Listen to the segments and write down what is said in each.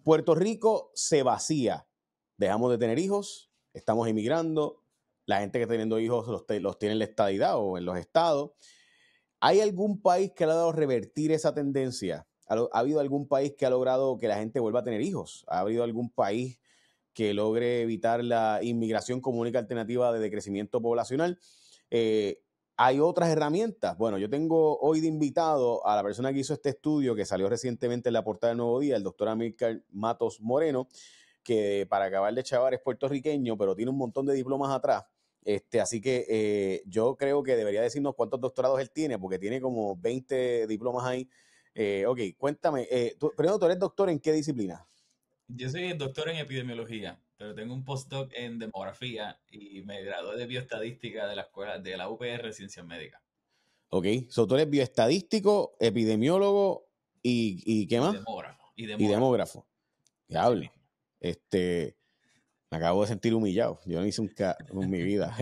Puerto Rico se vacía. Dejamos de tener hijos, estamos emigrando, la gente que está teniendo hijos los tiene en la estadidad o en los estados. ¿Hay algún país que ha logrado revertir esa tendencia? ¿Ha habido algún país que ha logrado que la gente vuelva a tener hijos? ¿Ha habido algún país que logre evitar la inmigración como única alternativa de decrecimiento poblacional? ¿Hay otras herramientas? Bueno, yo tengo hoy de invitado a la persona que hizo este estudio que salió recientemente en la portada del Nuevo Día, el doctor Amílcar Matos Moreno, que para acabar de chavar es puertorriqueño, pero tiene un montón de diplomas atrás. Así que yo creo que debería decirnos cuántos doctorados él tiene, porque tiene como 20 diplomas ahí. Ok, cuéntame, primero, ¿tú eres doctor en qué disciplina? Yo soy doctor en epidemiología, pero tengo un postdoc en demografía y me gradué de bioestadística de la escuela de la UPR Ciencias Médicas Ok, so tú eres bioestadístico, epidemiólogo y ¿qué y más? demógrafo, y Y demógrafo, demógrafo. así Diablo. mismo. Este, Me acabo de sentir humillado. Yo no hice un en mi vida.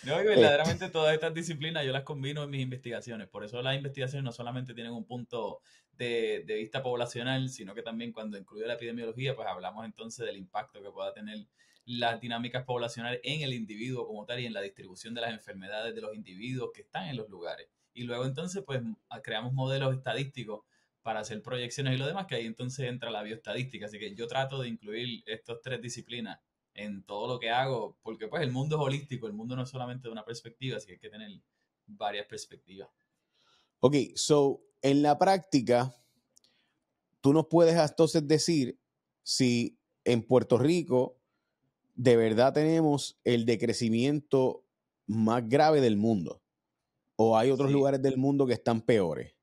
No, y Este, verdaderamente todas estas disciplinas yo las combino en mis investigaciones. Por eso las investigaciones no solamente tienen un punto de vista poblacional, sino que también cuando incluye la epidemiología, pues hablamos entonces del impacto que pueda tener las dinámicas poblacionales en el individuo como tal y en la distribución de las enfermedades de los individuos que están en los lugares. Y luego entonces pues creamos modelos estadísticos para hacer proyecciones y lo demás, que ahí entonces entra la bioestadística. Así que yo trato de incluir estas tres disciplinas en todo lo que hago, porque pues el mundo es holístico, el mundo no es solamente de una perspectiva, así que hay que tener varias perspectivas. ok, so en la práctica, tú nos puedes entonces decir si en Puerto Rico de verdad tenemos el decrecimiento más grave del mundo o hay otros Sí, lugares del mundo que están peores.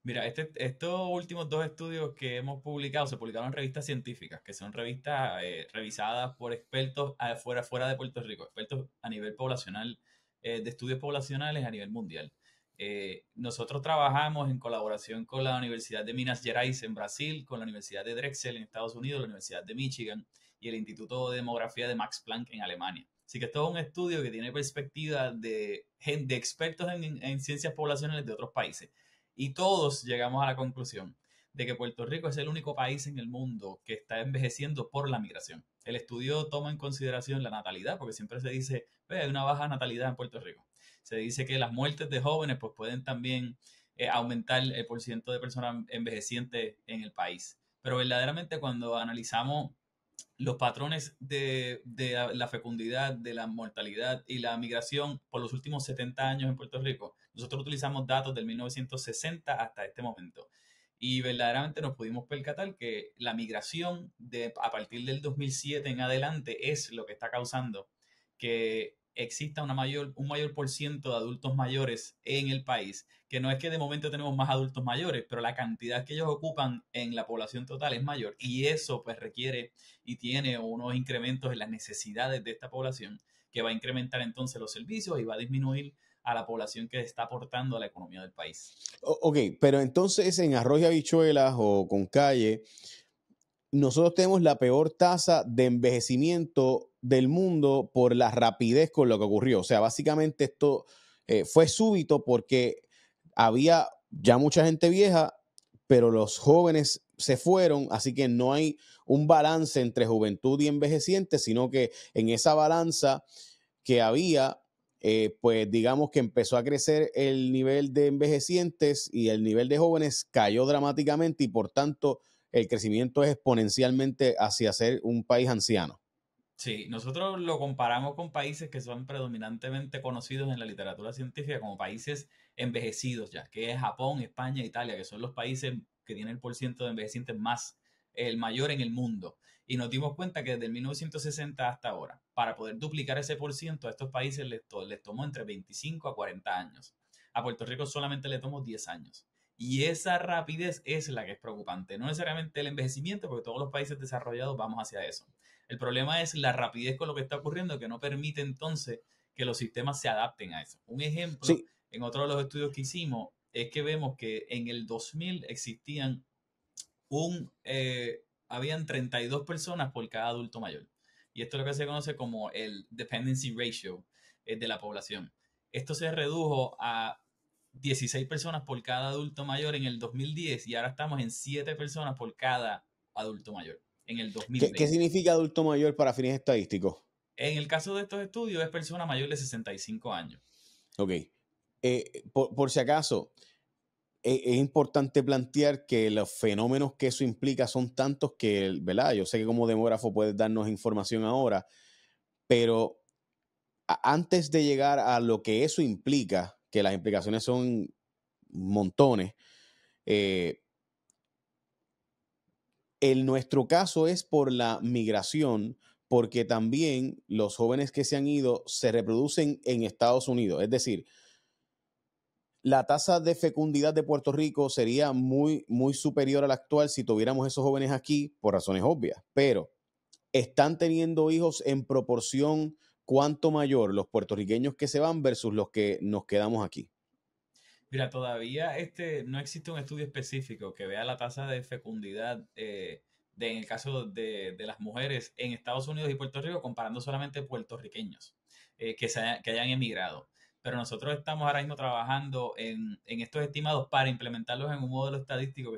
mira, estos últimos dos estudios que hemos publicado se publicaron en revistas científicas, que son revistas revisadas por expertos fuera de Puerto Rico, expertos a nivel poblacional, de estudios poblacionales a nivel mundial. Nosotros trabajamos en colaboración con la Universidad de Minas Gerais en Brasil, con la Universidad de Drexel en Estados Unidos, la Universidad de Michigan y el Instituto de Demografía de Max Planck en Alemania. Así que esto es un estudio que tiene perspectiva de expertos en ciencias poblacionales de otros países. Y todos llegamos a la conclusión de que Puerto Rico es el único país en el mundo que está envejeciendo por la migración. El estudio toma en consideración la natalidad, porque siempre se dice, hay una baja natalidad en Puerto Rico. Se dice que las muertes de jóvenes pues, pueden también aumentar el porcentaje de personas envejecientes en el país. Pero verdaderamente cuando analizamos los patrones de la fecundidad, de la mortalidad y la migración por los últimos 70 años en Puerto Rico. Nosotros utilizamos datos del 1960 hasta este momento. Y verdaderamente nos pudimos percatar que la migración a partir del 2007 en adelante es lo que está causando que exista un mayor por ciento de adultos mayores en el país, que no es que de momento tenemos más adultos mayores, pero la cantidad que ellos ocupan en la población total es mayor y eso pues requiere y tiene unos incrementos en las necesidades de esta población que va a incrementar entonces los servicios y va a disminuir a la población que está aportando a la economía del país. Ok, pero entonces en arroz y habichuelas o con calle, nosotros tenemos la peor tasa de envejecimiento del mundo por la rapidez con lo que ocurrió. O sea, básicamente esto fue súbito porque había ya mucha gente vieja, pero los jóvenes se fueron, así que no hay un balance entre juventud y envejeciente, sino que en esa balanza que había, pues digamos que empezó a crecer el nivel de envejecientes y el nivel de jóvenes cayó dramáticamente y por tanto el crecimiento es exponencialmente hacia ser un país anciano. Sí, nosotros lo comparamos con países que son predominantemente conocidos en la literatura científica como países envejecidos ya, que es Japón, España, Italia, que son los países que tienen el porcentaje de envejecientes más, el mayor en el mundo. Y nos dimos cuenta que desde 1960 hasta ahora, para poder duplicar ese porcentaje, a estos países les tomó entre 25 a 40 años. A Puerto Rico solamente le tomó 10 años. Y esa rapidez es la que es preocupante, no necesariamente el envejecimiento, porque todos los países desarrollados vamos hacia eso. El problema es la rapidez con lo que está ocurriendo que no permite entonces que los sistemas se adapten a eso. Un ejemplo, Sí, en otro de los estudios que hicimos, es que vemos que en el 2000 existían habían 32 personas por cada adulto mayor. Y esto es lo que se conoce como el dependency ratio de la población. Esto se redujo a 16 personas por cada adulto mayor en el 2010 y ahora estamos en 7 personas por cada adulto mayor en el ¿Qué 2020. significa adulto mayor para fines estadísticos? En el caso de estos estudios es persona mayor de 65 años. Ok. Por si acaso, es importante plantear que los fenómenos que eso implica son tantos que, ¿verdad? Yo sé que como demógrafo puedes darnos información ahora, pero antes de llegar a lo que eso implica, que las implicaciones son montones, en nuestro caso es por la migración, porque también los jóvenes que se han ido se reproducen en Estados Unidos. Es decir, la tasa de fecundidad de Puerto Rico sería muy, muy superior a la actual si tuviéramos esos jóvenes aquí por razones obvias, pero están teniendo hijos en proporción cuánto mayor los puertorriqueños que se van versus los que nos quedamos aquí. Mira, todavía no existe un estudio específico que vea la tasa de fecundidad en el caso de las mujeres en Estados Unidos y Puerto Rico, comparando solamente puertorriqueños que hayan emigrado. Pero nosotros estamos ahora mismo trabajando en estos estimados para implementarlos en un modelo estadístico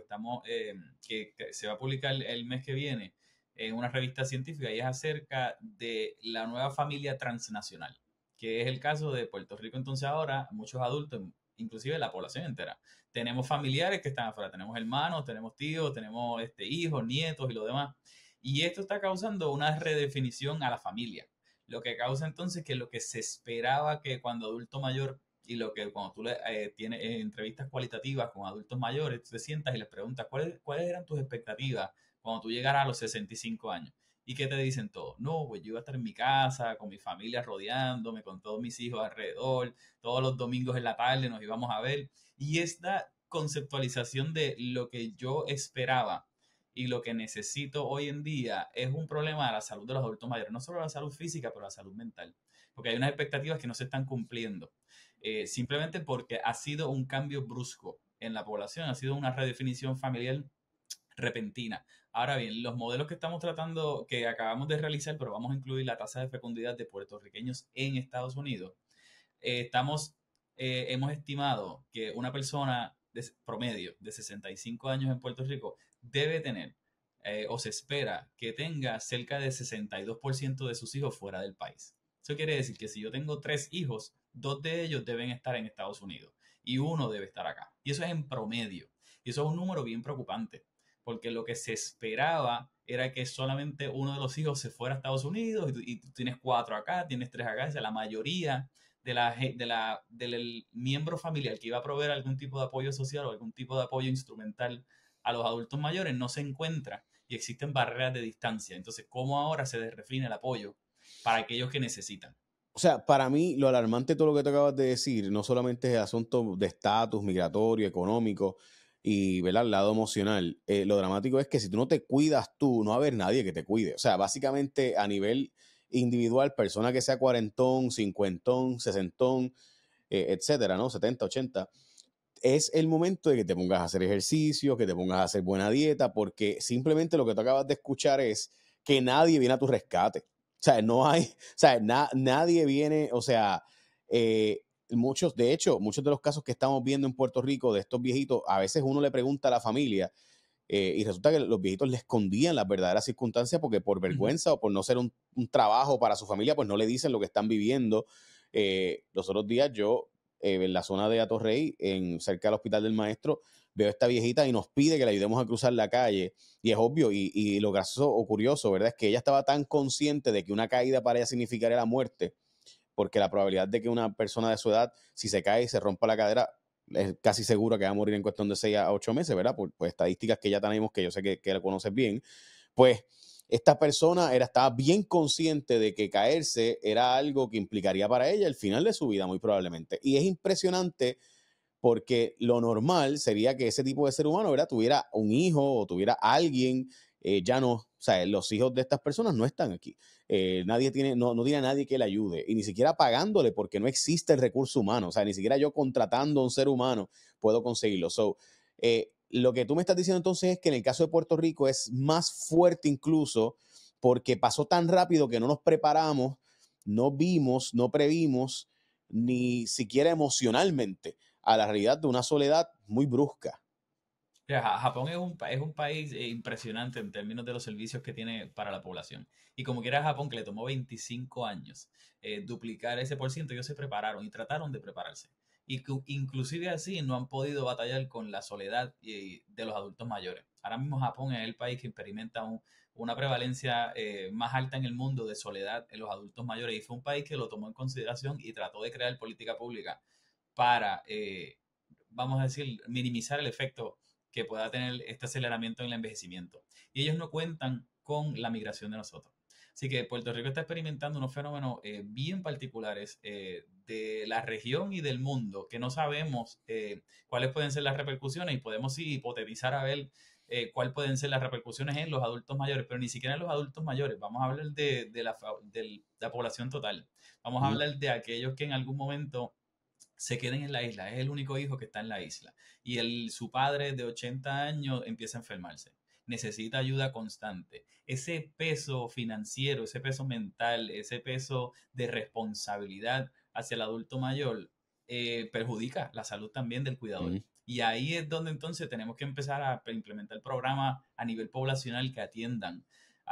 que se va a publicar el mes que viene en una revista científica y es acerca de la nueva familia transnacional, que es el caso de Puerto Rico. Entonces ahora muchos adultos, inclusive la población entera, tenemos familiares que están afuera, tenemos hermanos, tenemos tíos, tenemos hijos, nietos y lo demás. Y esto está causando una redefinición a la familia, lo que causa entonces que lo que se esperaba que cuando adulto mayor y lo que cuando tú tienes entrevistas cualitativas con adultos mayores, tú te sientas y les preguntas cuáles eran tus expectativas cuando tú llegaras a los 65 años. ¿Y qué te dicen todos? No, pues yo iba a estar en mi casa, con mi familia rodeándome, con todos mis hijos alrededor, todos los domingos en la tarde nos íbamos a ver. Y esta conceptualización de lo que yo esperaba y lo que necesito hoy en día es un problema de la salud de los adultos mayores, no solo la salud física, pero la salud mental, porque hay unas expectativas que no se están cumpliendo, simplemente porque ha sido un cambio brusco en la población, ha sido una redefinición familiar repentina. Ahora bien, los modelos que estamos tratando, que acabamos de realizar, pero vamos a incluir la tasa de fecundidad de puertorriqueños en Estados Unidos, hemos estimado que una persona promedio de 65 años en Puerto Rico debe tener o se espera que tenga cerca de 62% de sus hijos fuera del país. Eso quiere decir que si yo tengo 3 hijos, 2 de ellos deben estar en Estados Unidos y uno debe estar acá. Y eso es en promedio. Y eso es un número bien preocupante, porque lo que se esperaba era que solamente uno de los hijos se fuera a Estados Unidos y tú tienes 4 acá, tienes 3 acá, o sea, la mayoría del miembro familiar que iba a proveer algún tipo de apoyo social o algún tipo de apoyo instrumental a los adultos mayores no se encuentra y existen barreras de distancia. Entonces, ¿cómo ahora se define el apoyo para aquellos que necesitan? O sea, para mí lo alarmante de todo lo que tú acabas de decir, no solamente es el asunto de estatus migratorio, económico y, ¿verdad?, el lado emocional. Lo dramático es que si tú no te cuidas tú, no va a haber nadie que te cuide. O sea, básicamente a nivel individual, persona que sea cuarentón, cincuentón, sesentón, etcétera, ¿no? 70, 80, es el momento de que te pongas a hacer ejercicio, que te pongas a hacer buena dieta, porque simplemente lo que tú acabas de escuchar es que nadie viene a tu rescate. O sea, no hay, o sea, nadie viene, o sea, de hecho, muchos de los casos que estamos viendo en Puerto Rico de estos viejitos, a veces uno le pregunta a la familia y resulta que los viejitos le escondían las verdaderas circunstancias porque por Ujú. vergüenza o por no ser un trabajo para su familia, pues no le dicen lo que están viviendo. Los otros días yo, en la zona de Atorrey, cerca del Hospital del Maestro, veo a esta viejita y nos pide que le ayudemos a cruzar la calle. Y es obvio, y lo gracioso o curioso, ¿verdad? Es que ella estaba tan consciente de que una caída para ella significaría la muerte, porque la probabilidad de que una persona de su edad, si se cae y se rompa la cadera, es casi seguro que va a morir en cuestión de 6 a 8 meses, ¿verdad? Por estadísticas que ya tenemos, que yo sé que la conoces bien. Pues esta persona estaba bien consciente de que caerse era algo que implicaría para ella el final de su vida, muy probablemente. Y es impresionante porque lo normal sería que ese tipo de ser humano, ¿verdad?, tuviera un hijo o tuviera alguien, ya no, o sea, los hijos de estas personas no están aquí. No tiene a nadie que le ayude, y ni siquiera pagándole, porque no existe el recurso humano, o sea, ni siquiera yo contratando a un ser humano puedo conseguirlo. Lo que tú me estás diciendo entonces es que en el caso de Puerto Rico es más fuerte incluso porque pasó tan rápido que no nos preparamos, no vimos, no previmos, ni siquiera emocionalmente a la realidad de una soledad muy brusca. sea, Japón es un país impresionante en términos de los servicios que tiene para la población. Y como quiera Japón, que le tomó 25 años duplicar ese por ciento, ellos se prepararon y trataron de prepararse. Y inclusive así no han podido batallar con la soledad de los adultos mayores. Ahora mismo Japón es el país que experimenta una prevalencia más alta en el mundo de soledad en los adultos mayores. Y fue un país que lo tomó en consideración y trató de crear política pública para, vamos a decir, minimizar el efecto que pueda tener este aceleramiento en el envejecimiento. Y ellos no cuentan con la migración de nosotros. Así que Puerto Rico está experimentando unos fenómenos bien particulares de la región y del mundo que no sabemos cuáles pueden ser las repercusiones y podemos sí hipotetizar a ver cuáles pueden ser las repercusiones en los adultos mayores, pero ni siquiera en los adultos mayores. Vamos a hablar de la población total. Vamos a Ujú. hablar de aquellos que en algún momento se queden en la isla. Es el único hijo que está en la isla. Y su padre de 80 años empieza a enfermarse. Necesita ayuda constante. Ese peso financiero, ese peso mental, ese peso de responsabilidad hacia el adulto mayor perjudica la salud también del cuidador. Ujú. Y ahí es donde entonces tenemos que empezar a implementar programas a nivel poblacional que atiendan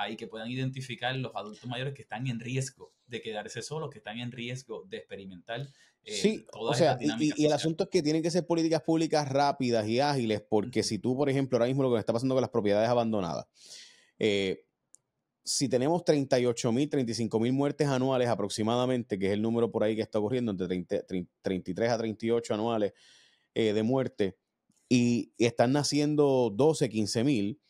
y que puedan identificar los adultos mayores que están en riesgo de quedarse solos, que están en riesgo de experimentar Sí, o todas sea, estas dinámicas y el sociales. asunto es que tienen que ser políticas públicas rápidas y ágiles, porque Ujú. si tú, por ejemplo, ahora mismo lo que está pasando con las propiedades abandonadas, eh, si tenemos 38.000, 35.000 muertes anuales aproximadamente, que es el número por ahí que está ocurriendo, entre 33 a 38 anuales de muerte, y están naciendo 12, 15.000,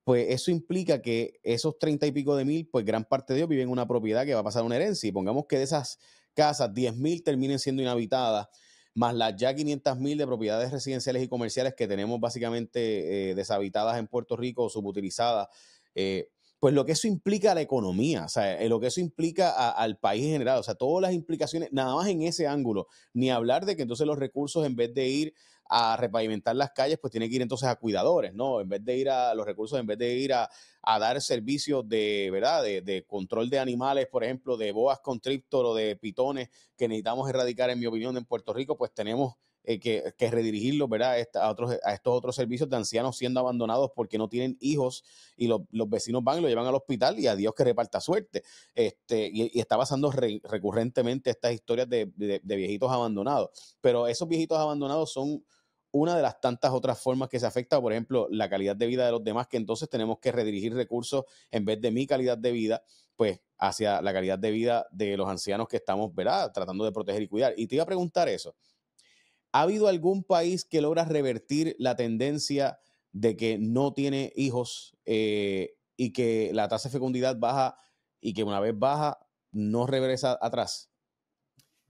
pues eso implica que esos 30 y pico de mil, pues gran parte de ellos viven en una propiedad que va a pasar a una herencia. Y pongamos que de esas casas, 10.000 terminen siendo inhabitadas, más las ya 500.000 de propiedades residenciales y comerciales que tenemos básicamente deshabitadas en Puerto Rico o subutilizadas. eh, pues lo que eso implica a la economía, o sea, lo que eso implica al país en general, o sea, todas las implicaciones, nada más en ese ángulo, ni hablar de que entonces los recursos, en vez de ir a repavimentar las calles, pues tiene que ir entonces a cuidadores, ¿no? En vez de ir a los recursos, en vez de ir a dar servicios de, ¿verdad? De control de animales, por ejemplo, de boas constrictor o de pitones que necesitamos erradicar, en mi opinión, en Puerto Rico, pues tenemos que redirigirlos, ¿verdad? A estos otros servicios de ancianos siendo abandonados porque no tienen hijos y los vecinos van y lo llevan al hospital y a Dios que reparta suerte. Y está pasando recurrentemente estas historias de viejitos abandonados. Pero esos viejitos abandonados son una de las tantas otras formas que se afecta, por ejemplo, la calidad de vida de los demás, que entonces tenemos que redirigir recursos en vez de mi calidad de vida, pues hacia la calidad de vida de los ancianos que estamos, ¿verdad?, tratando de proteger y cuidar. Y te iba a preguntar eso. ¿Ha habido algún país que logra revertir la tendencia de que no tiene hijos y que la tasa de fecundidad baja y que una vez baja no regresa atrás?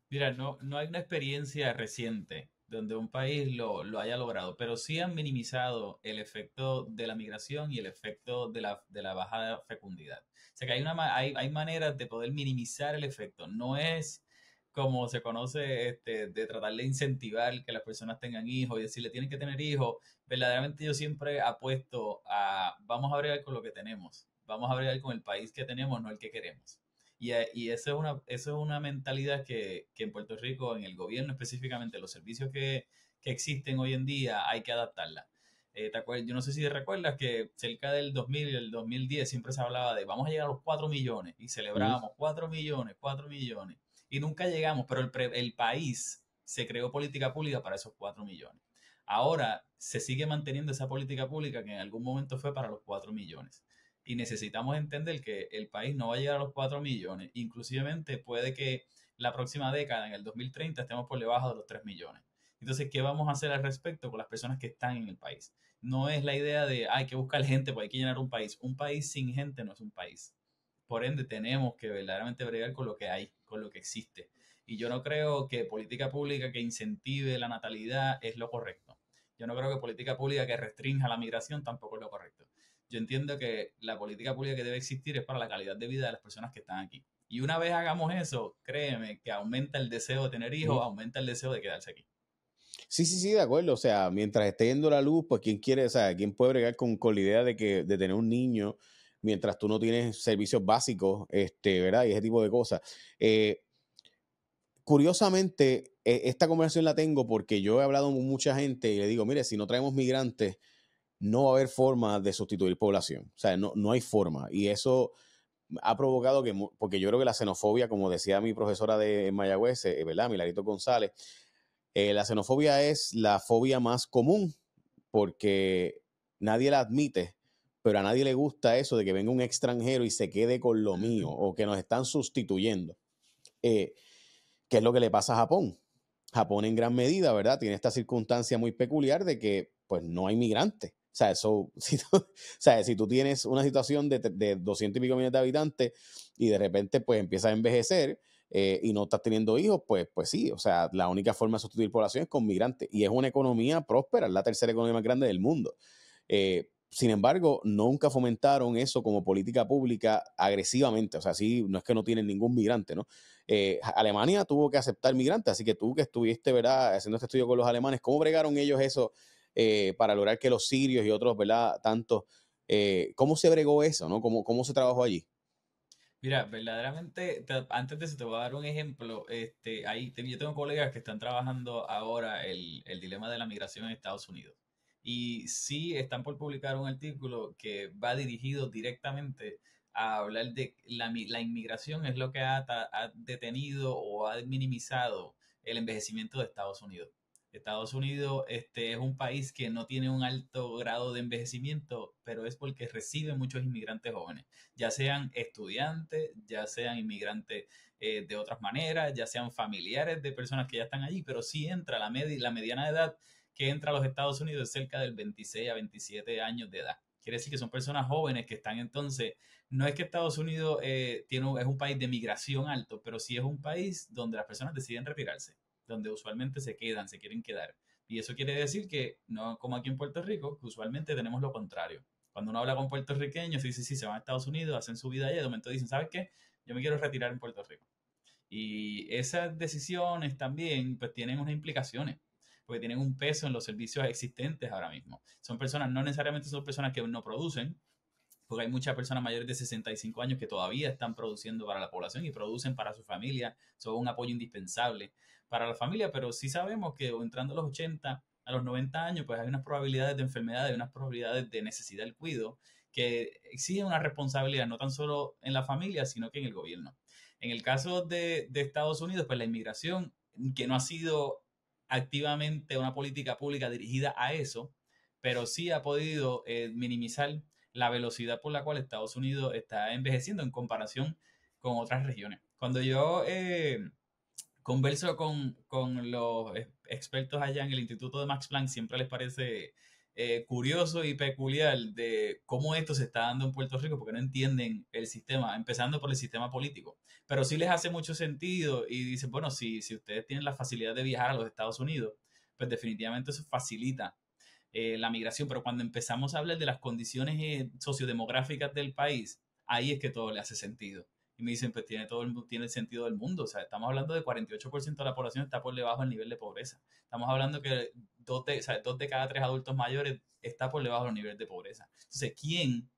Mira, no hay una experiencia reciente donde un país lo haya logrado, pero sí han minimizado el efecto de la migración y el efecto de la baja fecundidad. O sea que hay maneras de poder minimizar el efecto. No es como se conoce de tratar de incentivar que las personas tengan hijos y decirle tienen que tener hijos. Verdaderamente yo siempre apuesto a vamos a bregar con lo que tenemos, vamos a bregar con el país que tenemos, no el que queremos. Y eso es una mentalidad que en Puerto Rico, en el gobierno específicamente, los servicios que existen hoy en día, hay que adaptarla. Yo no sé si te recuerdas que cerca del 2000 y el 2010 siempre se hablaba de vamos a llegar a los 4 millones y Ujú. celebrábamos 4 millones, 4 millones. Y nunca llegamos, pero el país se creó política pública para esos 4 millones. Ahora se sigue manteniendo esa política pública que en algún momento fue para los 4 millones y necesitamos entender que el país no va a llegar a los 4 millones. Inclusivemente puede que la próxima década, en el 2030, estemos por debajo de los 3 millones. Entonces, ¿qué vamos a hacer al respecto con las personas que están en el país? No es la idea de hay que buscar gente, porque hay que llenar un país. Un país sin gente no es un país. Por ende, tenemos que verdaderamente bregar con lo que hay, con lo que existe. Y yo no creo que política pública que incentive la natalidad es lo correcto. Yo no creo que política pública que restrinja la migración tampoco es lo correcto. Yo entiendo que la política pública que debe existir es para la calidad de vida de las personas que están aquí. Y una vez hagamos eso, créeme que aumenta el deseo de tener hijos, Ujú. aumenta el deseo de quedarse aquí. Sí, sí, sí, de acuerdo. O sea, mientras esté yendo la luz, pues quién quiere, o sea, quién puede bregar con la idea de tener un niño mientras tú no tienes servicios básicos, ¿verdad? Y ese tipo de cosas. Eh, Curiosamente, esta conversación la tengo porque yo he hablado con mucha gente y le digo, mire, si no traemos migrantes, no va a haber forma de sustituir población. O sea, no hay forma. Y eso ha provocado que, porque yo creo que la xenofobia, como decía mi profesora de Mayagüez, ¿verdad? Milarito González, la xenofobia es la fobia más común porque nadie la admite, pero a nadie le gusta eso de que venga un extranjero y se quede con lo mío o que nos están sustituyendo. ¿Qué es lo que le pasa a Japón? Japón en gran medida, ¿verdad? Tiene esta circunstancia muy peculiar de que pues no hay migrantes. O sea, si tú tienes una situación de 200 y pico millones de habitantes y de repente pues empiezas a envejecer y no estás teniendo hijos, pues sí, o sea, la única forma de sustituir población es con migrantes. Y es una economía próspera, es la tercera economía más grande del mundo. Sin embargo, nunca fomentaron eso como política pública agresivamente. O sea, sí, no es que no tienen ningún migrante, ¿no? Alemania tuvo que aceptar migrantes, así que tú que estuviste, ¿verdad?, haciendo este estudio con los alemanes, ¿cómo bregaron ellos eso para lograr que los sirios y otros, ¿verdad?, tantos, ¿cómo se bregó eso, ¿no? ¿Cómo se trabajó allí? Mira, verdaderamente, antes de eso te voy a dar un ejemplo. Yo tengo colegas que están trabajando ahora el dilema de la migración en Estados Unidos. Y sí están por publicar un artículo que va dirigido directamente a hablar de la inmigración es lo que ha detenido o ha minimizado el envejecimiento de Estados Unidos. Estados Unidos es un país que no tiene un alto grado de envejecimiento, pero es porque recibe muchos inmigrantes jóvenes, ya sean estudiantes, ya sean inmigrantes de otras maneras, ya sean familiares de personas que ya están allí, pero sí entra la mediana edad que entra a los Estados Unidos es cerca del 26 a 27 años de edad. Quiere decir que son personas jóvenes que están entonces, no es que Estados Unidos es un país de migración alto, pero sí es un país donde las personas deciden retirarse, donde usualmente se quedan, se quieren quedar. Y eso quiere decir que, no como aquí en Puerto Rico, usualmente tenemos lo contrario. Cuando uno habla con puertorriqueños, dice, sí, se van a Estados Unidos, hacen su vida allá, y de momento dicen, ¿sabes qué? Yo me quiero retirar en Puerto Rico. Y esas decisiones también pues tienen unas implicaciones, porque tienen un peso en los servicios existentes ahora mismo. Son personas, no necesariamente son personas que no producen, porque hay muchas personas mayores de 65 años que todavía están produciendo para la población y producen para su familia, son un apoyo indispensable para la familia, pero sí sabemos que entrando a los 80, a los 90 años, pues hay unas probabilidades de enfermedad, hay unas probabilidades de necesidad del cuidado que exigen una responsabilidad no tan solo en la familia, sino que en el gobierno. En el caso de Estados Unidos, pues la inmigración, que no ha sido activamente una política pública dirigida a eso, pero sí ha podido minimizar la velocidad por la cual Estados Unidos está envejeciendo en comparación con otras regiones. Cuando yo converso con los expertos allá en el Instituto de Max Planck, siempre les parece curioso y peculiar de cómo esto se está dando en Puerto Rico, porque no entienden el sistema, empezando por el sistema político. Pero sí les hace mucho sentido y dicen, bueno, si ustedes tienen la facilidad de viajar a los Estados Unidos, pues definitivamente eso facilita la migración, pero cuando empezamos a hablar de las condiciones sociodemográficas del país, ahí es que todo le hace sentido. Y me dicen, pues tiene el sentido del mundo. O sea, estamos hablando de 48% de la población está por debajo del nivel de pobreza. Estamos hablando que dos de cada tres adultos mayores está por debajo del nivel de pobreza. Entonces, ¿quién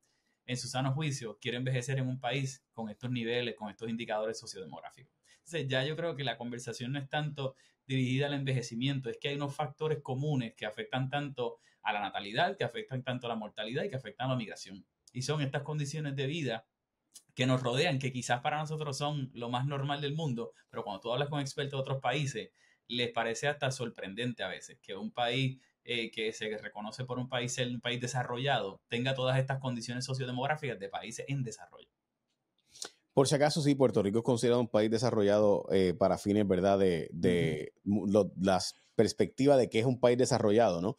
en su sano juicio quiere envejecer en un país con estos niveles, con estos indicadores sociodemográficos? Entonces, ya yo creo que la conversación no es tanto dirigida al envejecimiento, es que hay unos factores comunes que afectan tanto a la natalidad, que afectan tanto a la mortalidad y que afectan a la migración. Y son estas condiciones de vida que nos rodean, que quizás para nosotros son lo más normal del mundo, pero cuando tú hablas con expertos de otros países, les parece hasta sorprendente a veces que un país que se reconoce por un país ser un país desarrollado tenga todas estas condiciones sociodemográficas de países en desarrollo. Por si acaso, sí, Puerto Rico es considerado un país desarrollado para fines, ¿verdad?, las perspectivas de que es un país desarrollado, ¿no?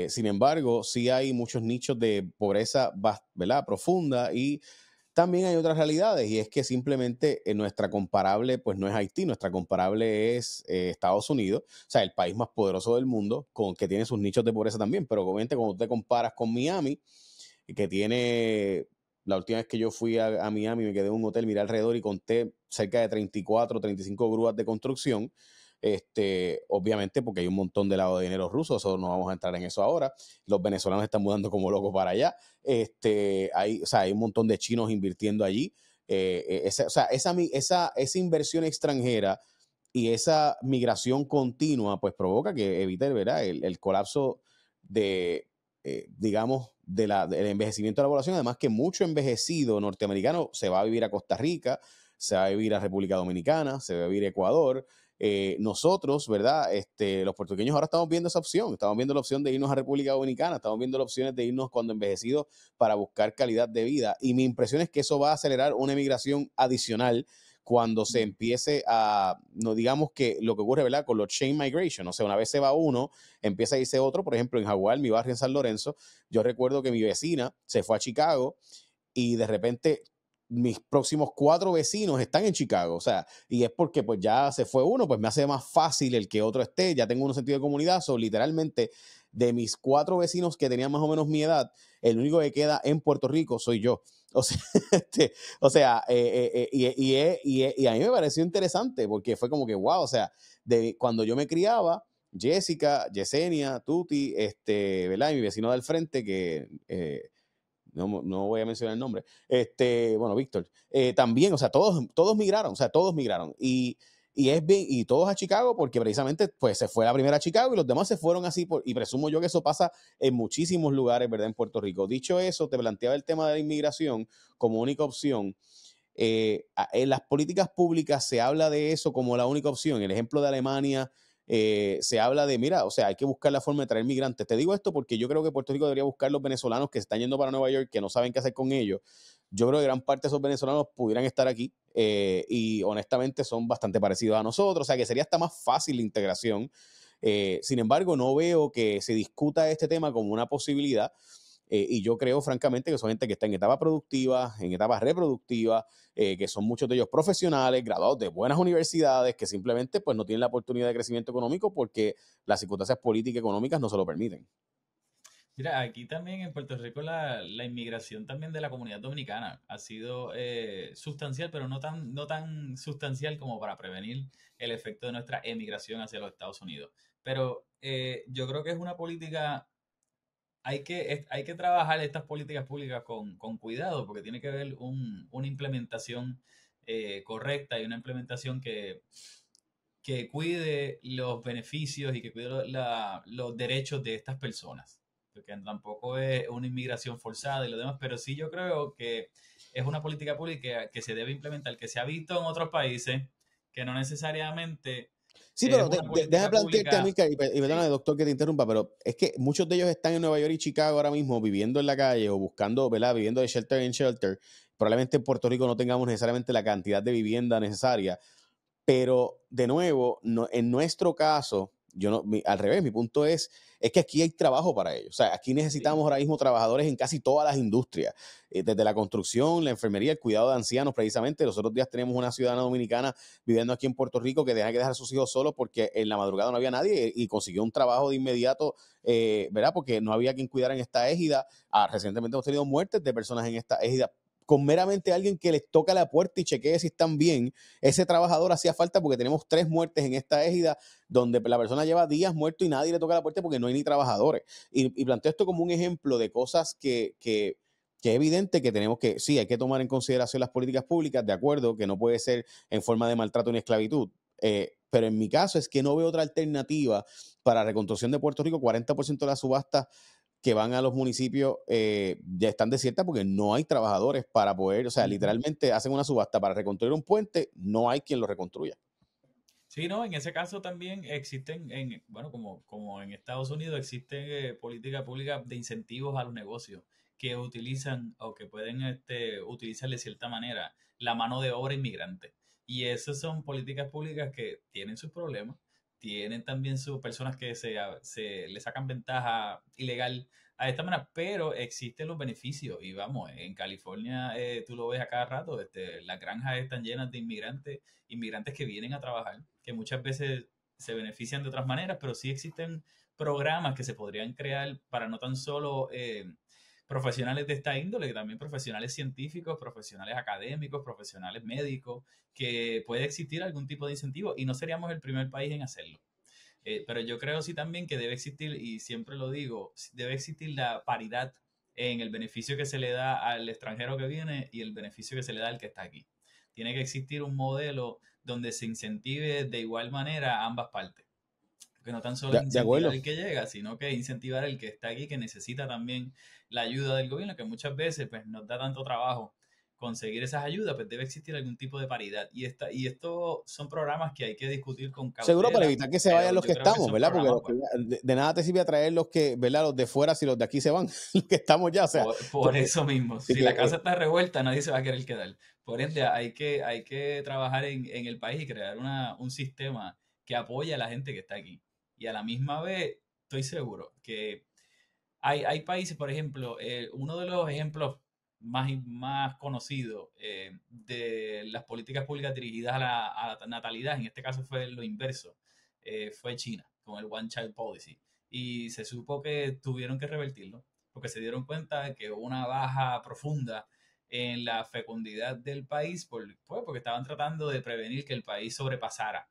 Sin embargo, sí hay muchos nichos de pobreza, ¿verdad?, profunda, y también hay otras realidades, y es que simplemente nuestra comparable, pues no es Haití, nuestra comparable es Estados Unidos, o sea, el país más poderoso del mundo, que tiene sus nichos de pobreza también, pero obviamente cuando te comparas con Miami, que tiene, la última vez que yo fui a Miami, me quedé en un hotel, miré alrededor y conté cerca de 34, 35 grúas de construcción. Obviamente porque hay un montón de lavado de dinero ruso, eso no vamos a entrar en eso ahora. Los venezolanos están mudando como locos para allá. Hay un montón de chinos invirtiendo allí. Esa inversión extranjera y esa migración continua pues provoca que evite, ¿verdad?, el colapso de digamos, del envejecimiento de la población. Además que mucho envejecido norteamericano se va a vivir a Costa Rica, se va a vivir a República Dominicana, se va a vivir a Ecuador. Nosotros, ¿verdad? Los puertorriqueños ahora estamos viendo esa opción. Estamos viendo la opción de irnos a República Dominicana, estamos viendo las opciones de irnos cuando envejecidos para buscar calidad de vida. Y mi impresión es que eso va a acelerar una emigración adicional cuando se empiece a, no digamos que lo que ocurre, ¿verdad? Con los chain migration, o sea, una vez se va uno, empieza a irse otro. Por ejemplo, en Jaguar, mi barrio en San Lorenzo, yo recuerdo que mi vecina se fue a Chicago y de repente mis próximos 4 vecinos están en Chicago, o sea, y es porque pues ya se fue uno, pues me hace más fácil el que otro esté, ya tengo un sentido de comunidad, literalmente de mis 4 vecinos que tenían más o menos mi edad, el único que queda en Puerto Rico soy yo. O sea, y a mí me pareció interesante porque fue como que, wow, o sea, cuando yo me criaba, Jessica, Yesenia, Tuti, ¿verdad? Y mi vecino del frente, que no voy a mencionar el nombre, bueno, Víctor, también, o sea, todos migraron, o sea, todos migraron. Y todos a Chicago porque precisamente pues se fue la primera a Chicago y los demás se fueron así, y presumo yo que eso pasa en muchísimos lugares, ¿verdad? En Puerto Rico. Dicho eso, te planteaba el tema de la inmigración como única opción. En las políticas públicas se habla de eso como la única opción. El ejemplo de Alemania, se habla de, mira, o sea, hay que buscar la forma de traer migrantes. Te digo esto porque yo creo que Puerto Rico debería buscar los venezolanos que se están yendo para Nueva York, que no saben qué hacer con ellos. Yo creo que gran parte de esos venezolanos pudieran estar aquí, y honestamente son bastante parecidos a nosotros, o sea que sería hasta más fácil la integración. Sin embargo, no veo que se discuta este tema como una posibilidad. Y yo creo, francamente, que son gente que está en etapa productiva, en etapa reproductiva, que son muchos de ellos profesionales, graduados de buenas universidades, que simplemente pues, no tienen la oportunidad de crecimiento económico porque las circunstancias políticas y económicas no se lo permiten. Mira, aquí también en Puerto Rico la inmigración también de la comunidad dominicana ha sido sustancial, pero no tan sustancial como para prevenir el efecto de nuestra emigración hacia los Estados Unidos. Pero yo creo que es una política, hay que trabajar estas políticas públicas con cuidado, porque tiene que haber una implementación correcta y una implementación que cuide los beneficios y que cuide los derechos de estas personas. Porque tampoco es una inmigración forzada y lo demás, pero sí yo creo que es una política pública que se debe implementar, que se ha visto en otros países, que no necesariamente Sí, es pero una déjame política plantearte, pública. Amílcar, y perdóname, Sí, doctor, que te interrumpa, pero es que muchos de ellos están en Nueva York y Chicago ahora mismo viviendo en la calle o buscando, ¿verdad? Viviendo de shelter en shelter. Probablemente en Puerto Rico no tengamos necesariamente la cantidad de vivienda necesaria. Pero, de nuevo, en nuestro caso, yo no, al revés, mi punto es que aquí hay trabajo para ellos. O sea, aquí necesitamos sí. ahora mismo trabajadores en casi todas las industrias, desde la construcción, la enfermería, el cuidado de ancianos, precisamente. Los otros días tenemos una ciudadana dominicana viviendo aquí en Puerto Rico que tenía que dejar a sus hijos solos porque en la madrugada no había nadie y consiguió un trabajo de inmediato, ¿verdad? Porque no había quien cuidara en esta égida. Recientemente hemos tenido muertes de personas en esta égida con meramente alguien que les toca la puerta y chequee si están bien. Ese trabajador hacía falta porque tenemos 3 muertes en esta égida donde la persona lleva días muerto y nadie le toca la puerta porque no hay ni trabajadores. Y planteo esto como un ejemplo de cosas que es evidente que tenemos que, sí, hay que tomar en consideración las políticas públicas, de acuerdo, que no puede ser en forma de maltrato ni esclavitud. Pero en mi caso es que no veo otra alternativa para la reconstrucción de Puerto Rico. 40% de las subastas que van a los municipios ya están desiertas porque no hay trabajadores para poder, o sea, Ujú. literalmente hacen una subasta para reconstruir un puente, no hay quien lo reconstruya. Sí, no, en ese caso también existen, bueno, como en Estados Unidos, existen políticas públicas de incentivos a los negocios que utilizan o que pueden utilizar de cierta manera la mano de obra inmigrante. Y esas son políticas públicas que tienen sus problemas, tienen también sus personas que se le sacan ventaja ilegal a esta manera, pero existen los beneficios. Y vamos, en California tú lo ves a cada rato, las granjas están llenas de inmigrantes que vienen a trabajar, que muchas veces se benefician de otras maneras, pero sí existen programas que se podrían crear para no tan solo profesionales de esta índole, que también profesionales científicos, profesionales académicos, profesionales médicos, que puede existir algún tipo de incentivo y no seríamos el primer país en hacerlo. Pero yo creo sí también que debe existir, y siempre lo digo, debe existir la paridad en el beneficio que se le da al extranjero que viene y el beneficio que se le da al que está aquí. Tiene que existir un modelo donde se incentive de igual manera a ambas partes. que no tan solo es De incentivar acuerdo. al que llega, sino que incentivar al que está aquí, que necesita también la ayuda del gobierno, que muchas veces pues nos da tanto trabajo conseguir esas ayudas, pues debe existir algún tipo de paridad. Y esto son programas que hay que discutir con Seguro para cautela, evitar que se vayan pero los yo que creo que estamos, son ¿verdad? Porque programas los que, buenos. de nada te sirve atraer los que, ¿verdad? Los de fuera si los de aquí se van, los que estamos ya, o sea, Por eso mismo, de si que, la casa está revuelta, nadie se va a querer quedar. Por ende, hay que trabajar en el país y crear un sistema que apoye a la gente que está aquí. Y a la misma vez, estoy seguro que hay países, por ejemplo, uno de los ejemplos más conocidos de las políticas públicas dirigidas a la natalidad, en este caso fue lo inverso, fue China, con el One Child Policy. Y se supo que tuvieron que revertirlo, porque se dieron cuenta de que hubo una baja profunda en la fecundidad del país, porque estaban tratando de prevenir que el país sobrepasara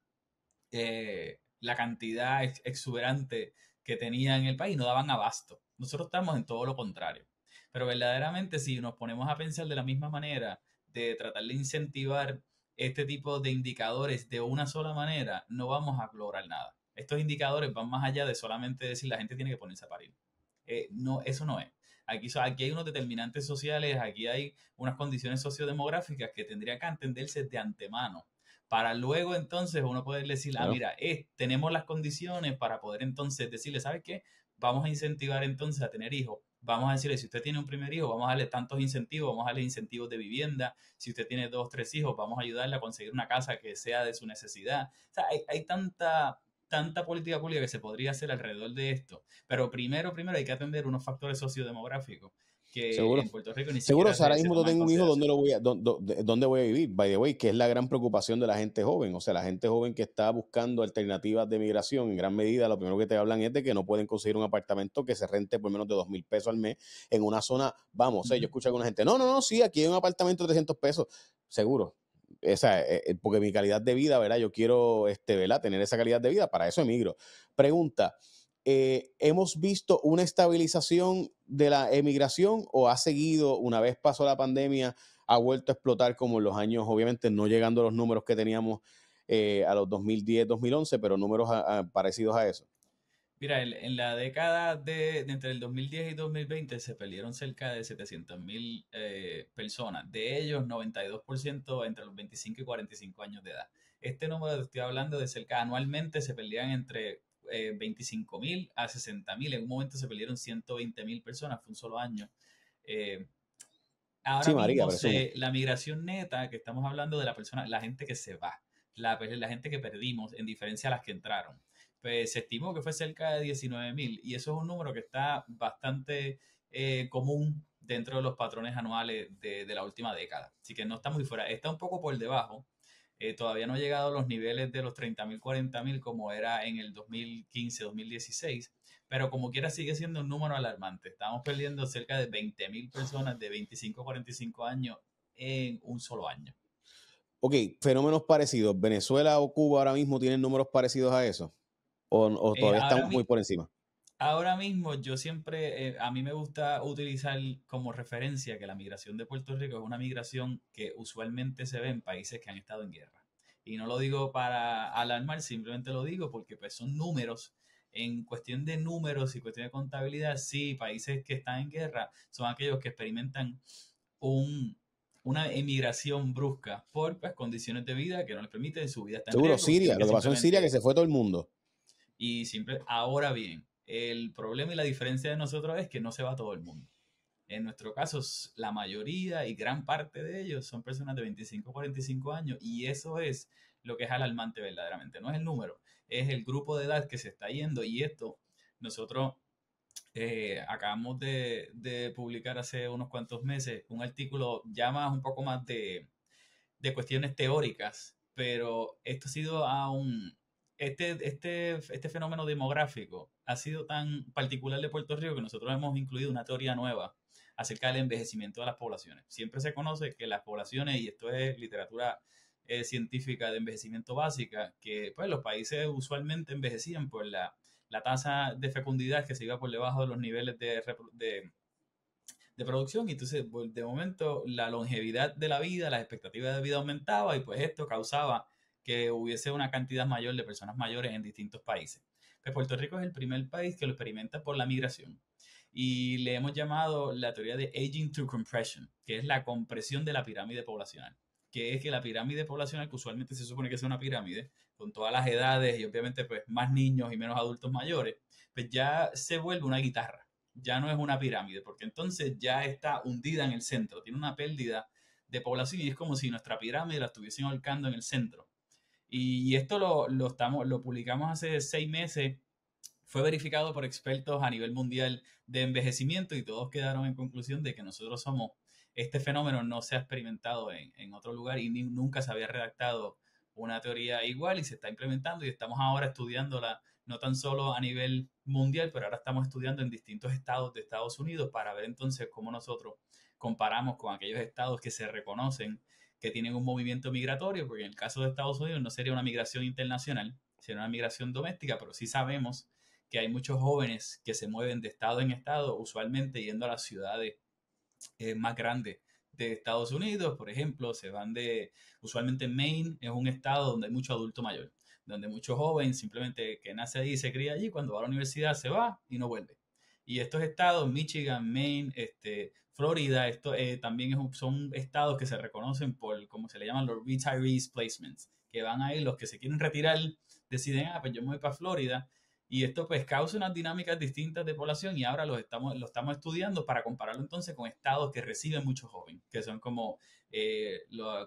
la cantidad exuberante que tenía en el país, no daban abasto. Nosotros estamos en todo lo contrario. Pero verdaderamente si nos ponemos a pensar de la misma manera, de tratar de incentivar este tipo de indicadores de una sola manera, no vamos a lograr nada. Estos indicadores van más allá de solamente decir la gente tiene que ponerse a parir. No, eso no es. Aquí hay unos determinantes sociales, aquí hay unas condiciones sociodemográficas que tendrían que entenderse de antemano para luego entonces uno poder decir, ah, claro, mira, tenemos las condiciones para poder entonces decirle, ¿sabes qué? Vamos a incentivar entonces a tener hijos. Vamos a decirle, si usted tiene un primer hijo, vamos a darle tantos incentivos, vamos a darle incentivos de vivienda. Si usted tiene dos, tres hijos, vamos a ayudarle a conseguir una casa que sea de su necesidad. O sea, hay tanta política pública que se podría hacer alrededor de esto. Pero primero hay que atender unos factores sociodemográficos que seguro. en Puerto Rico ni Seguro, siquiera si ahora se mismo yo toman en tengo un hijo, ¿dónde consideración. lo voy a, dónde voy a vivir? By the way, que es la gran preocupación de la gente joven. O sea, la gente joven que está buscando alternativas de migración, en gran medida, lo primero que te hablan es de que no pueden conseguir un apartamento que se rente por menos de 2,000 pesos al mes en una zona, vamos, o sea, yo escucho a alguna gente, no, sí, aquí hay un apartamento de 300 pesos. Seguro. Esa, porque mi calidad de vida, ¿verdad? Yo quiero, ¿verdad? Tener esa calidad de vida, para eso emigro. Pregunta, ¿hemos visto una estabilización de la emigración o ha seguido, una vez pasó la pandemia, ha vuelto a explotar como en los años, obviamente no llegando a los números que teníamos a los 2010, 2011, pero números parecidos a eso? Mira, en la década de entre el 2010 y 2020 se perdieron cerca de 700.000 personas, de ellos 92% entre los 25 y 45 años de edad. Este número estoy hablando de cerca anualmente se perdían entre 25.000 a 60.000, en un momento se perdieron 120.000 personas, fue un solo año. Eh, Ahora Sí, María, mismo presumo. la migración neta, que estamos hablando de la persona, la gente que se va, la gente que perdimos en diferencia a las que entraron, pues se estimó que fue cerca de 19.000 y eso es un número que está bastante común dentro de los patrones anuales de la última década. Así que no está muy fuera, está un poco por debajo. Todavía no ha llegado a los niveles de los 30.000, 40.000 como era en el 2015, 2016, pero como quiera sigue siendo un número alarmante. Estamos perdiendo cerca de 20.000 personas de 25 a 45 años en un solo año. Ok, fenómenos parecidos. ¿Venezuela o Cuba ahora mismo tienen números parecidos a eso? ¿O Eh, todavía ahora, estamos muy mi- por encima? Ahora mismo yo siempre, a mí me gusta utilizar como referencia que la migración de Puerto Rico es una migración que usualmente se ve en países que han estado en guerra. Y no lo digo para alarmar, simplemente lo digo porque pues son números. En cuestión de números y cuestión de contabilidad, sí, países que están en guerra son aquellos que experimentan un, una emigración brusca por pues, condiciones de vida que no les permiten, su vida está en Seguro, riesgo, tienen Siria, que lo que pasó en Siria, que simplemente se fue todo el mundo. ahora bien, el problema y la diferencia de nosotros es que no se va todo el mundo. En nuestro caso, la mayoría y gran parte de ellos son personas de 25 a 45 años y eso es lo que es alarmante verdaderamente. No es el número, es el grupo de edad que se está yendo y esto nosotros acabamos de publicar hace unos cuantos meses un artículo ya más un poco más de cuestiones teóricas, pero esto ha sido este fenómeno demográfico ha sido tan particular de Puerto Rico que nosotros hemos incluido una teoría nueva acerca del envejecimiento de las poblaciones. Siempre se conoce que las poblaciones, y esto es literatura científica de envejecimiento básica, que pues los países usualmente envejecían por la tasa de fecundidad que se iba por debajo de los niveles de producción y entonces pues, de momento la longevidad de la vida, las expectativas de vida aumentaba y pues esto causaba que hubiese una cantidad mayor de personas mayores en distintos países. Pues Puerto Rico es el primer país que lo experimenta por la migración. Y le hemos llamado la teoría de aging through compression, que es la compresión de la pirámide poblacional. Que es que la pirámide poblacional, que usualmente se supone que es una pirámide, con todas las edades y obviamente pues más niños y menos adultos mayores, pues ya se vuelve una guitarra. Ya no es una pirámide, porque entonces ya está hundida en el centro, tiene una pérdida de población y es como si nuestra pirámide la estuviesen ahorcando en el centro. Y esto lo publicamos hace 6 meses, fue verificado por expertos a nivel mundial de envejecimiento y todos quedaron en conclusión de que nosotros somos, este fenómeno no se ha experimentado en otro lugar y nunca se había redactado una teoría igual y se está implementando y estamos ahora estudiándola no tan solo a nivel mundial, pero ahora estamos estudiando en distintos estados de Estados Unidos para ver entonces cómo nosotros comparamos con aquellos estados que se reconocen que tienen un movimiento migratorio, porque en el caso de Estados Unidos no sería una migración internacional, sería una migración doméstica, pero sí sabemos que hay muchos jóvenes que se mueven de estado en estado, usualmente yendo a las ciudades más grandes de Estados Unidos. Por ejemplo, usualmente Maine es un estado donde hay mucho adulto mayor, donde muchos jóvenes simplemente que nace allí y se cría allí, cuando va a la universidad se va y no vuelve. Y estos estados, Michigan, Maine, Florida, también son estados que se reconocen por, como se le llaman, los retirees placements, que van ahí los que se quieren retirar, deciden, pues yo me voy para Florida, y esto pues causa unas dinámicas distintas de población y ahora lo estamos estudiando para compararlo entonces con estados que reciben muchos jóvenes, que son como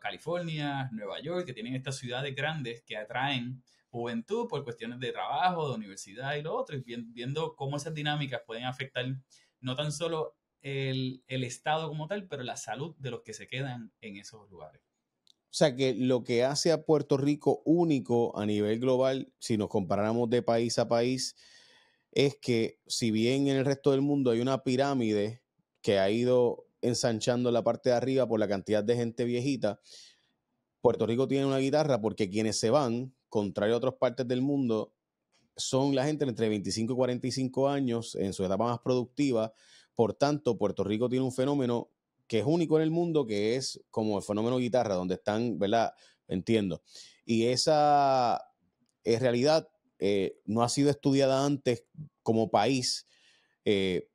California, Nueva York, que tienen estas ciudades grandes que atraen juventud por cuestiones de trabajo, de universidad y lo otro, y viendo cómo esas dinámicas pueden afectar no tan solo el estado como tal, pero la salud de los que se quedan en esos lugares. O sea que lo que hace a Puerto Rico único a nivel global, si nos comparamos de país a país, es que si bien en el resto del mundo hay una pirámide que ha ido ensanchando la parte de arriba por la cantidad de gente viejita, Puerto Rico tiene una guitarra porque quienes se van, contrario a otras partes del mundo, son la gente entre 25 y 45 años en su etapa más productiva. Por tanto, Puerto Rico tiene un fenómeno que es único en el mundo, que es como el fenómeno guitarra, donde están, ¿verdad? Entiendo. Y esa realidad no ha sido estudiada antes como país,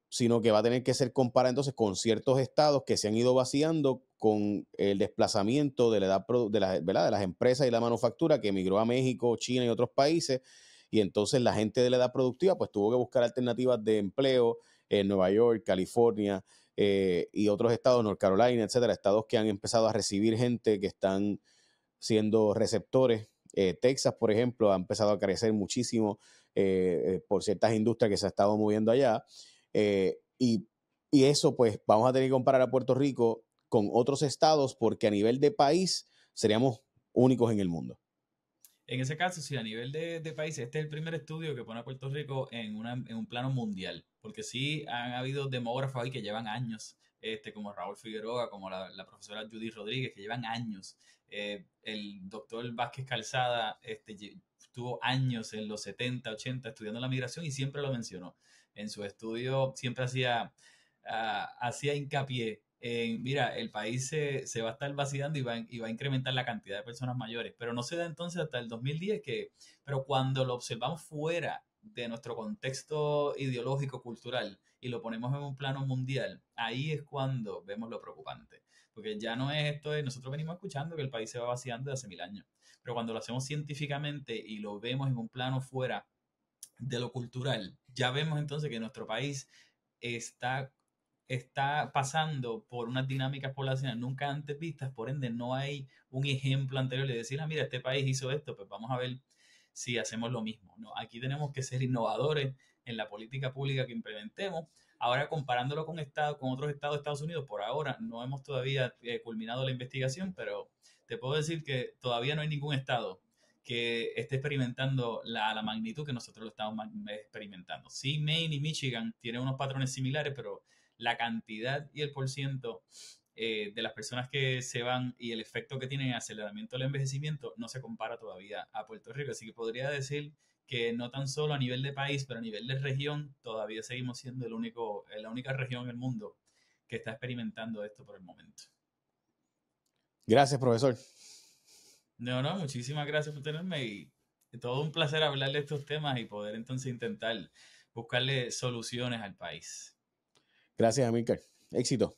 sino que va a tener que ser comparada entonces con ciertos estados que se han ido vaciando con el desplazamiento de la edad ¿verdad? De las empresas y la manufactura que emigró a México, China y otros países, y entonces la gente de la edad productiva pues tuvo que buscar alternativas de empleo en Nueva York, California y otros estados, North Carolina, etcétera, estados que han empezado a recibir gente que están siendo receptores. Texas, por ejemplo, ha empezado a crecer muchísimo por ciertas industrias que se ha estado moviendo allá. Eh, y, y eso, pues, vamos a tener que comparar a Puerto Rico con otros estados porque a nivel de país seríamos únicos en el mundo. En ese caso, sí, a nivel de país, este es el primer estudio que pone a Puerto Rico en un plano mundial, porque sí han habido demógrafos ahí que llevan años, como Raúl Figueroa, como la profesora Judy Rodríguez, que llevan años. El doctor Vázquez Calzada estuvo años en los 70, 80 estudiando la migración y siempre lo mencionó. En su estudio siempre hacía hincapié mira, el país se va a estar vaciando y va a incrementar la cantidad de personas mayores, pero no se da entonces hasta el 2010 pero cuando lo observamos fuera de nuestro contexto ideológico, cultural, y lo ponemos en un plano mundial, ahí es cuando vemos lo preocupante, porque ya no es esto, nosotros venimos escuchando que el país se va vaciando de hace 1000 años, pero cuando lo hacemos científicamente y lo vemos en un plano fuera de lo cultural, ya vemos entonces que nuestro país está pasando por unas dinámicas poblacionales nunca antes vistas, por ende no hay un ejemplo anterior de decir, mira, este país hizo esto, pues vamos a ver si hacemos lo mismo. No, aquí tenemos que ser innovadores en la política pública que implementemos. Ahora, comparándolo con otros estados de Estados Unidos, por ahora no hemos todavía culminado la investigación, pero te puedo decir que todavía no hay ningún estado que esté experimentando la magnitud que nosotros lo estamos experimentando. Sí, Maine y Michigan tienen unos patrones similares, pero la cantidad y el porciento de las personas que se van y el efecto que tienen en aceleramiento del envejecimiento no se compara todavía a Puerto Rico. Así que podría decir que no tan solo a nivel de país, pero a nivel de región, todavía seguimos siendo la única región en el mundo que está experimentando esto por el momento. Gracias, profesor. No, muchísimas gracias por tenerme y todo un placer hablar de estos temas y poder entonces intentar buscarle soluciones al país. Gracias, Amílcar. Éxito.